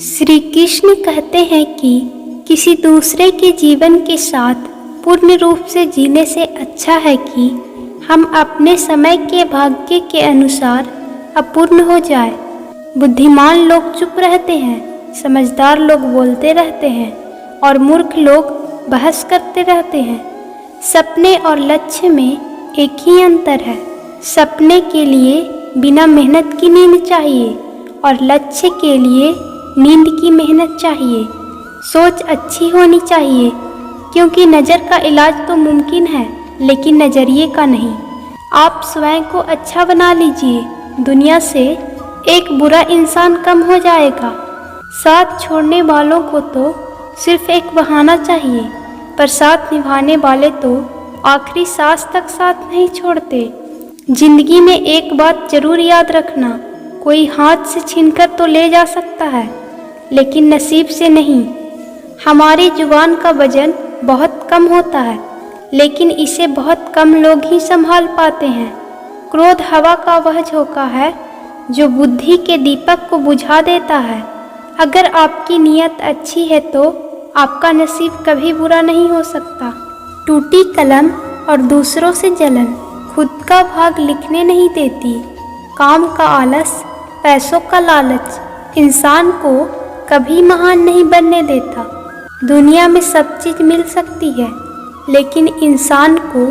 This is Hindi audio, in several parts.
श्री कृष्ण कहते हैं कि किसी दूसरे के जीवन के साथ पूर्ण रूप से जीने से अच्छा है कि हम अपने समय के भाग्य के अनुसार अपूर्ण हो जाए। बुद्धिमान लोग चुप रहते हैं, समझदार लोग बोलते रहते हैं और मूर्ख लोग बहस करते रहते हैं। सपने और लक्ष्य में एक ही अंतर है। सपने के लिए बिना मेहनत की नींद चाहिए और लक्ष्य के लिए नींद की मेहनत चाहिए। सोच अच्छी होनी चाहिए, क्योंकि नज़र का इलाज तो मुमकिन है लेकिन नज़रिए का नहीं। आप स्वयं को अच्छा बना लीजिए, दुनिया से एक बुरा इंसान कम हो जाएगा। साथ छोड़ने वालों को तो सिर्फ एक बहाना चाहिए, पर साथ निभाने वाले तो आखिरी सांस तक साथ नहीं छोड़ते। जिंदगी में एक बात जरूर याद रखना, कोई हाथ से छीनकर तो ले जा सकता है लेकिन नसीब से नहीं। हमारी जुबान का वजन बहुत कम होता है, लेकिन इसे बहुत कम लोग ही संभाल पाते हैं। क्रोध हवा का वह झोंका है जो बुद्धि के दीपक को बुझा देता है। अगर आपकी नीयत अच्छी है तो आपका नसीब कभी बुरा नहीं हो सकता। टूटी कलम और दूसरों से जलन खुद का भाग लिखने नहीं देती। काम का आलस, पैसों का लालच इंसान को कभी महान नहीं बनने देता। दुनिया में सब चीज़ मिल सकती है, लेकिन इंसान को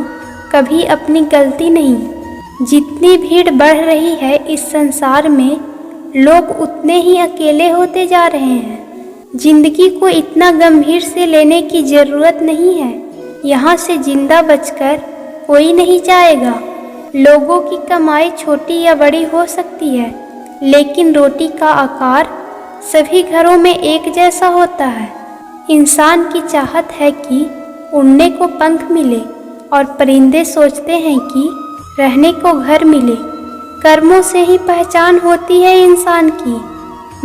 कभी अपनी गलती नहीं। जितनी भीड़ बढ़ रही है इस संसार में, लोग उतने ही अकेले होते जा रहे हैं। जिंदगी को इतना गंभीर से लेने की ज़रूरत नहीं है। यहाँ से जिंदा बचकर कोई नहीं जाएगा। लोगों की कमाई छोटी या बड़ी हो सकती है, लेकिन रोटी का आकार सभी घरों में एक जैसा होता है। इंसान की चाहत है कि उड़ने को पंख मिले और परिंदे सोचते हैं कि रहने को घर मिले। कर्मों से ही पहचान होती है इंसान की।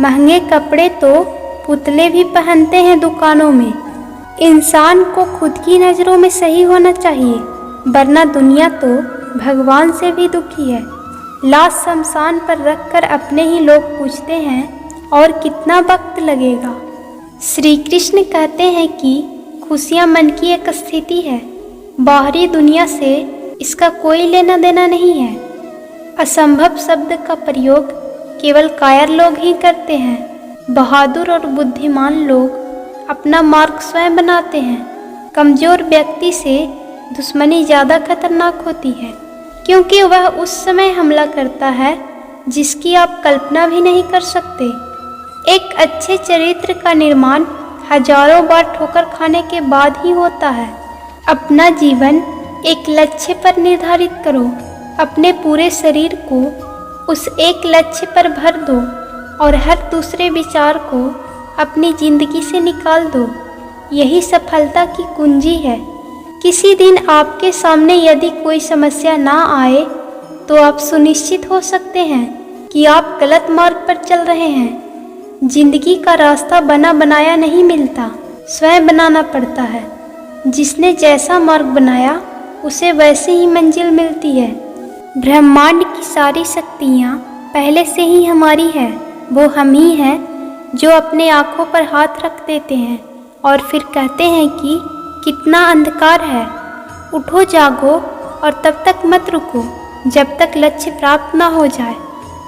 महंगे कपड़े तो पुतले भी पहनते हैं दुकानों में। इंसान को खुद की नज़रों में सही होना चाहिए, वरना दुनिया तो भगवान से भी दुखी है। लाश शमशान पर रखकर अपने ही लोग पूछते हैं और कितना वक्त लगेगा। श्री कृष्ण कहते हैं कि खुशियाँ मन की एक स्थिति है, बाहरी दुनिया से इसका कोई लेना देना नहीं है। असंभव शब्द का प्रयोग केवल कायर लोग ही करते हैं। बहादुर और बुद्धिमान लोग अपना मार्ग स्वयं बनाते हैं। कमज़ोर व्यक्ति से दुश्मनी ज़्यादा खतरनाक होती है, क्योंकि वह उस समय हमला करता है जिसकी आप कल्पना भी नहीं कर सकते। एक अच्छे चरित्र का निर्माण हजारों बार ठोकर खाने के बाद ही होता है। अपना जीवन एक लक्ष्य पर निर्धारित करो। अपने पूरे शरीर को उस एक लक्ष्य पर भर दो और हर दूसरे विचार को अपनी जिंदगी से निकाल दो। यही सफलता की कुंजी है। किसी दिन आपके सामने यदि कोई समस्या ना आए तो आप सुनिश्चित हो सकते हैं कि आप गलत मार्ग पर चल रहे हैं। जिंदगी का रास्ता बना बनाया नहीं मिलता, स्वयं बनाना पड़ता है। जिसने जैसा मार्ग बनाया उसे वैसे ही मंजिल मिलती है। ब्रह्मांड की सारी शक्तियाँ पहले से ही हमारी है। वो हम ही हैं जो अपने आँखों पर हाथ रख देते हैं और फिर कहते हैं कि कितना अंधकार है, उठो जागो और तब तक मत रुको जब तक लक्ष्य प्राप्त ना हो जाए।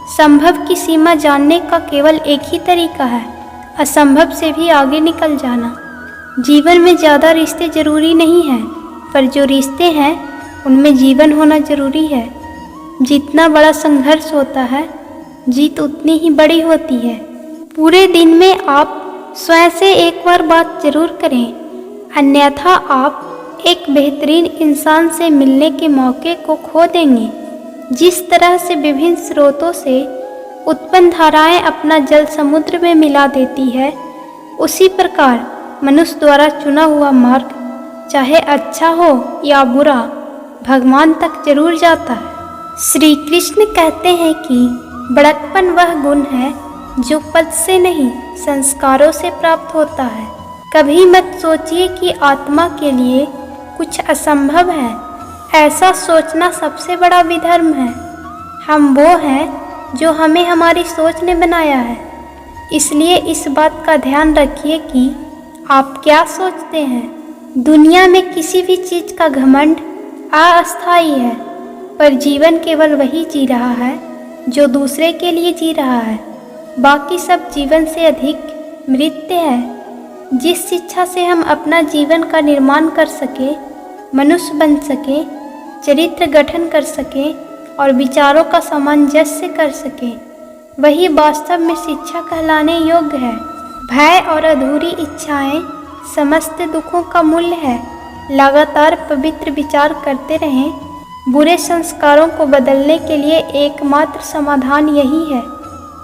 संभव की सीमा जानने का केवल एक ही तरीका है, असंभव से भी आगे निकल जाना। जीवन में ज़्यादा रिश्ते ज़रूरी नहीं हैं, पर जो रिश्ते हैं उनमें जीवन होना ज़रूरी है। जितना बड़ा संघर्ष होता है, जीत उतनी ही बड़ी होती है। पूरे दिन में आप स्वयं से एक बार बात जरूर करें, अन्यथा आप एक बेहतरीन इंसान से मिलने के मौके को खो देंगे। जिस तरह से विभिन्न स्रोतों से उत्पन्न धाराएं अपना जल समुद्र में मिला देती है, उसी प्रकार मनुष्य द्वारा चुना हुआ मार्ग चाहे अच्छा हो या बुरा, भगवान तक जरूर जाता है। श्री कृष्ण कहते हैं कि बड़कपन वह गुण है जो पद से नहीं संस्कारों से प्राप्त होता है। कभी मत सोचिए कि आत्मा के लिए कुछ असंभव है। ऐसा सोचना सबसे बड़ा विधर्म है। हम वो हैं जो हमें हमारी सोच ने बनाया है। इसलिए इस बात का ध्यान रखिए कि आप क्या सोचते हैं। दुनिया में किसी भी चीज़ का घमंड अस्थायी है, पर जीवन केवल वही जी रहा है जो दूसरे के लिए जी रहा है। बाकी सब जीवन से अधिक मृत्य है। जिस शिक्षा से हम अपना जीवन का निर्माण कर सके, मनुष्य बन सके, चरित्र गठन कर सके और विचारों का सामंजस्य कर सके, वही वास्तव में शिक्षा कहलाने योग्य है। भय और अधूरी इच्छाएं समस्त दुखों का मूल है। लगातार पवित्र विचार करते रहें। बुरे संस्कारों को बदलने के लिए एकमात्र समाधान यही है।